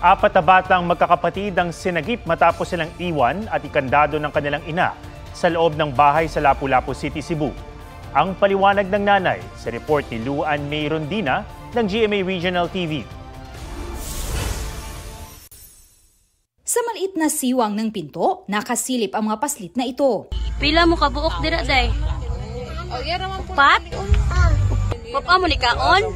Apat na batang magkakapatid ang sinagip matapos silang iwan at ikandado ng kanilang ina sa loob ng bahay sa Lapu-Lapu City, Cebu. Ang paliwanag ng nanay sa report ni Luan May Rondina ng GMA Regional TV. Sa maliit na siwang ng pinto, nakasilip ang mga paslit na ito. Pila mo kabuok dira day? Pat? Papa mo ni kaon?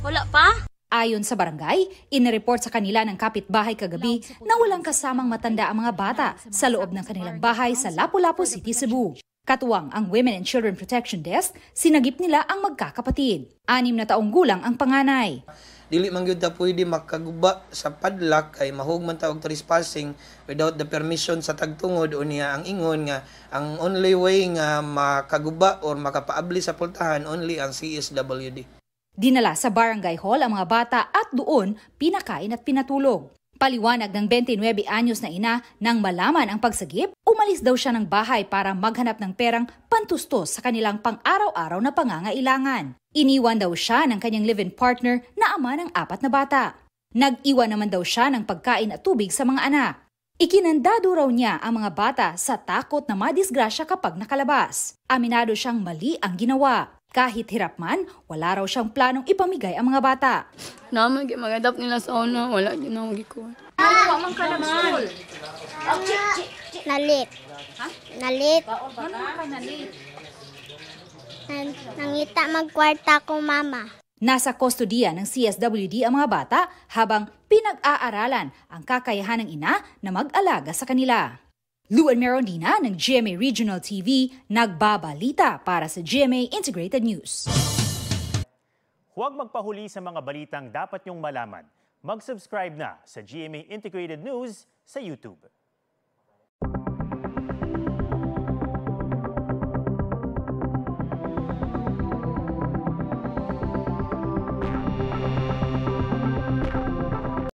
Wala pa? Ayon sa barangay, inireport sa kanila ng kapitbahay kagabi na walang kasamang matanda ang mga bata sa loob ng kanilang bahay sa Lapu-Lapu City, Cebu. Katuwang ang Women and Children Protection Desk, sinagip nila ang magkakapatid. 6 na taong gulang ang panganay. Dili man gyud ta pwede makaguba sa padlock kay mahugman ta og trespassing without the permission sa tagtungod o niya ang ingon nga ang only way nga makaguba or makapaabli sa pultahan only ang CSWD. Dinala sa barangay hall ang mga bata at doon pinakain at pinatulog. Paliwanag ng 29 anyos na ina nang malaman ang pagsagip, umalis daw siya ng bahay para maghanap ng perang pantustos sa kanilang pang-araw-araw na pangangailangan. Iniwan daw siya ng kanyang live-in partner na ama ng 4 na bata. Nag-iwan naman daw siya ng pagkain at tubig sa mga anak. Ikinandado raw niya ang mga bata sa takot na madisgrasya kapag nakalabas. Aminado siyang mali ang ginawa. Kahit hirap man, wala raw siyang planong ipamigay ang mga bata. Naman magadap nila sa una, wala yun ang gikuha. Ano man ka nag-school? Nalit. Ha? Nalit. Ano ka nalit? Nangita magkwarta ko mama. Nasa kustodiya ng CSWD ang mga bata habang pinag-aaralan ang kakayahan ng ina na mag-alaga sa kanila. Luan May Rondina ng GMA Regional TV, nagbabalita para sa GMA Integrated News. Huwag magpahuli sa mga balitang dapat niyong malaman. Mag-subscribe na sa GMA Integrated News sa YouTube.